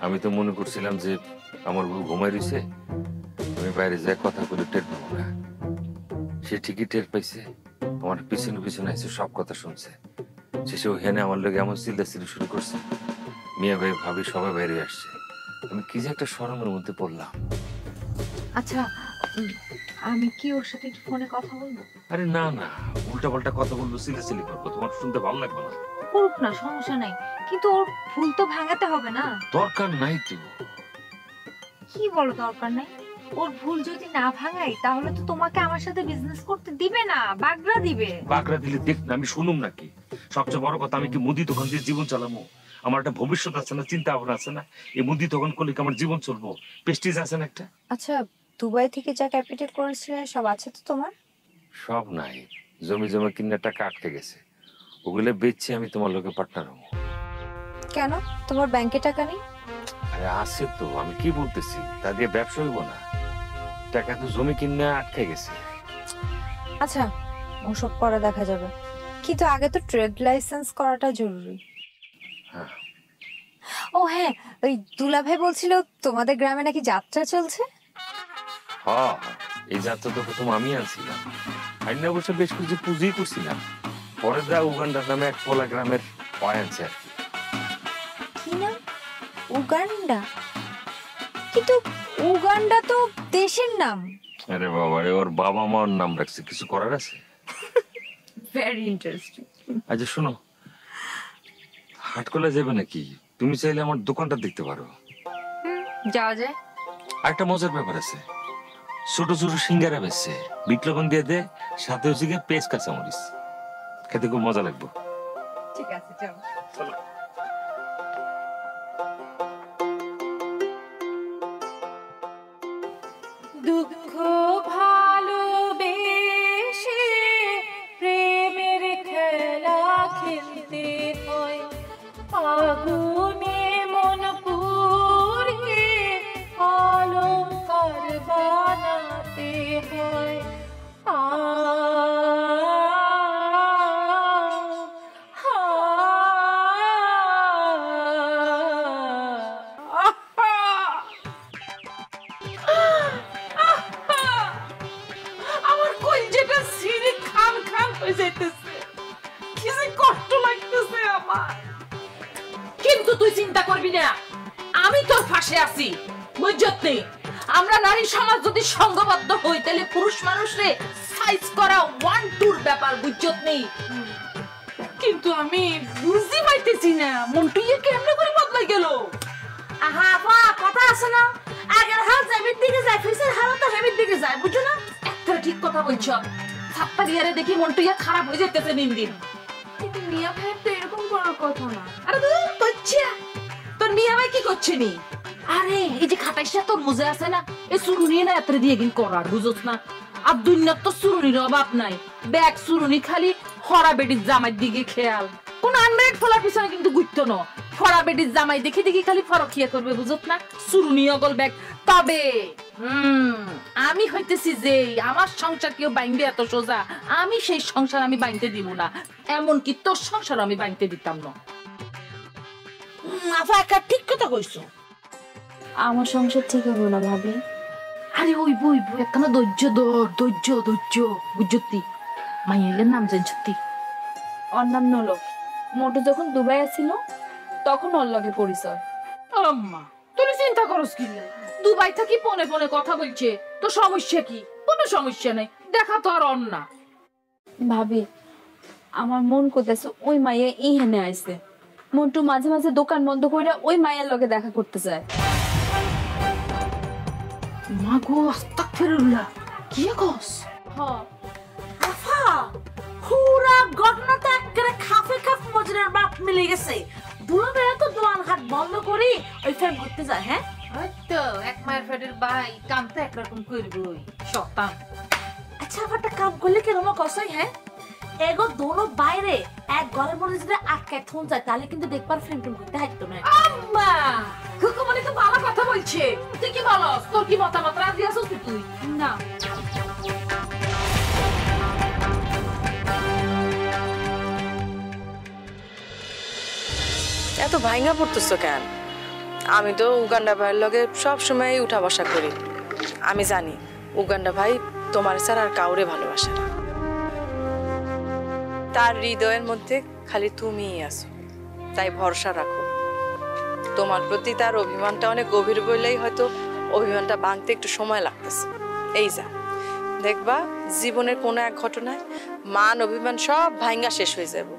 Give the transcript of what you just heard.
আমি তো মনে করছিলাম যে আমার বউ ঘুমাই রয়েছে, আমি বাইরে যাই কথা বলে টের পাবো না। সে ঠিকই টের পাইছে, আমার পিছনে পিছনে এসে সব কথা শুনছে। শেষে ওখানে আমার লোক এমন চিল্লাচিল্লি শুরু করছে, মিয়া ভাই ভাবি সবাই বাইরে আসছে। আমি কি যে একটা শরমের মধ্যে পড়লাম। আচ্ছা, আমি কি ওর সাথে একটু ফোনে কথা বলবো? আরে না না, উল্টা পাল্টা কথা বলবো, চিল্লাচিল্লি করবো, তোমার শুনতে ভালো লাগবে না। করুক না, সমস্যা নাই, কিন্তু ওর ভুল তো ভাঙাতে হবে না? দরকার নাই তো। কি বলো দরকার নাই? ওর ভুল যদি না ভাঙাই তাহলে তো তোমাকে আমার সাথে বিজনেস করতে দিবে না, বাগড়া দিবে। বাগড়া দিলে দেখ না, আমি শুনুম নাকি? সবচেয়ে বড় কথা, আমি কি মুদি দোকান দিয়ে জীবন চালাবো? আমার একটা ভবিষ্যৎ আছে না, চিন্তা ভাবনা আছে না? এই মুদি দোকান করলে কি আমার জীবন চলবো? প্রেস্টিজ আছে না একটা? আচ্ছা, দুবাই থেকে যা ক্যাপিটাল করেছিলে সব আছে তো তোমার? সব নাই, জমি জমা কিনে টাকা আটকে গেছে, ওগুলো বেচছি আমি তোমার লোকে পার্টনার হবো। কেন, তোমার ব্যাংকে টাকা নেই? আরে আছে তো, আমি কি বলতেছি, তা দিয়ে ব্যবসা হইব না? টাকা তো জমি কিনে আটকে গেছে। আচ্ছা, ওসব করা দেখা যাবে, কিন্তু আগে তো ট্রেড লাইসেন্স করাটা জরুরি। হ্যাঁ। ও হ্যাঁ, ওই দুলা ভাই বলছিল তোমাদের গ্রামে নাকি যাত্রা চলছে। হ্যাঁ, এই যাত্রা তো প্রথম আমি আনছিলাম, আইনা বসে বেশ কিছু পুঁজি করছিলাম, পরে যা উগান্ডার নামে এক পোলা গ্রামের আনছে আর কি। কি নাম? উগান্ডা? কিন্তু উগান্ডা তো দেশের নাম। আরে বাবা রে, ওর বাবা মার নাম রাখছে, কিছু করার আছে? Very interesting. আচ্ছা শোনো, হাটকলা যাবে নাকি? তুমি চাইলে আমার দোকানটা দেখতে পারো। যাওয়া যায়। আরেকটা মজার ব্যাপার আছে, ছোট ছোট সিঙ্গারা বেচছে, বিট লবণ দিয়ে দে, সাথে হচ্ছে গিয়ে পেঁয়াজ কাঁচামরিচ, খেতে খুব মজা লাগবে। ঠিক আছে, চলো। দুঃখ ভালোবেসে প্রেমের খেলা খেলতে হয়, আগুনে মন পুড়িয়ে অলংকার বানাতে হয়। আমার কলজেটা সিঁড়ি খান খান হয়ে যাইতেছে, কি যে কষ্ট লাগতেছে আমার। কিন্তু তুই চিন্তা করবি না, আমি তোর পাশে আছি, বুঝছত নি? আমরা নারী সমাজ যদি সংঘবদ্ধ হই তাহলে পুরুষ মানুষরে সাইজ করা 1-2 ব্যাপার, বুঝছত নি? কিন্তু আমি বুঝতে পাইতেছি না মন্টুইয়া কেমনে করে বদলাই গেল। আহা আপা, কথা আছে না, আগের হাল জমির দিকে যায়, ফিসের হাল তো জমির দিকে যায়, বুঝছো না? একটা ঠিক কথা বলছো, ছাপ্পা দিয়ারে দেখি মন্টুইয়া খারাপ হয়ে যাইতেছে দিন দিন। কিন্তু মিয়া ভাই তো এরকম করার কথা না। আরে তুই করছে, তোর মিয়া ভাই কি করছে নি? আরে এই যে খাটাইশা তোর মুজে আছে না, এই সুরুনি না এত দিয়ে গিন করার, বুঝছ না? আর দুনিয়ার তো সুরুনির অভাব নাই, ব্যাগ সুরুনি খালি হরা বেটির জামাই দিকে খেয়াল, কোন আনমেরিড ফলার পিছনে কিন্তু গুইতো না, ফরা বেটির জামাই দেখি দেখি খালি ফরকিয়া করবে, বুঝছ না? সুরুনি অগল ব্যাগ। তবে আমি হইতেছি যে আমার সংসার কেউ বাইন্দে এত সোজা, আমি সেই সংসার আমি বাইন্দে দিব না, এমনকি তোর সংসার আমি বাইন্দে দিতাম না। আপা একটা ঠিক কথা কইছো। আমার সংসার ঠিক হবে না ভাবি। আরে ওই বই বই একখানা ধৈর্য ধর, ধৈর্য ধৈর্য, বুঝতি? মাইয়ের নাম জানছতি? ওর নাম নলো। মোটু যখন দুবাই আসছিল তখন ওর লগে পরিচয়। আম্মা তুই চিন্তা করস কি? দুবাই থাকি পনে পনে কথা বলছে, তো সমস্যা কি? কোনো সমস্যা নাই, দেখা তো আর অন্য না। ভাবি আমার মন করতেছে ওই মাইয়া ইহেনে আইছে। মোটু মাঝে মাঝে দোকান বন্ধ করে ওই মায়ের লগে দেখা করতে যায়। মা গো, আস্তাগফিরুল্লাহ, কি কস? হ্যাঁ আফা, পুরা ঘটনাটা একবারে খাফে খাফ মজরের বাপ মিলে গেছে। বুড়ো বেলা তো দোয়ান হাট বন্ধ করি ওই ফ্যান ঘুরতে যায়। হ্যাঁ হয়তো এক মায়ের ফেটের ভাই কামটা একরকম করবই, শতান। আচ্ছা আবার কাম করলে কেরম কসই? হ্যাঁ এগো দোনো বাইরে এক ঘরের মধ্যে যদি আটকায় থন যায় তাহলে কিন্তু দেখবার ফ্রেম টেম করতে হাইতো না। আম্মা কুকুমনি তো ভালো কথা বলছে, তুই কি বলস? তোর কি মতামত রাজি আছিস তুই? না এত ভাঙা পড়তেছ কেন? আমি তো উগান্ডা ভাইয়ের লগে সব সময় উঠা বসা করি। আমি জানি উগান্ডা ভাই তোমার ছাড়া আর কাউরে ভালোবাসে না। তার হৃদয়ের মধ্যে খালি তুমিই আছো, তাই ভরসা রাখো। তোমার প্রতি তার অভিমানটা অনেক গভীর বললেই হয়তো অভিমানটা ভাঙতে একটু সময় লাগতেছে। এই যা দেখবা জীবনের কোনো এক ঘটনায় মান অভিমান সব ভাঙ্গা শেষ হয়ে যাবে।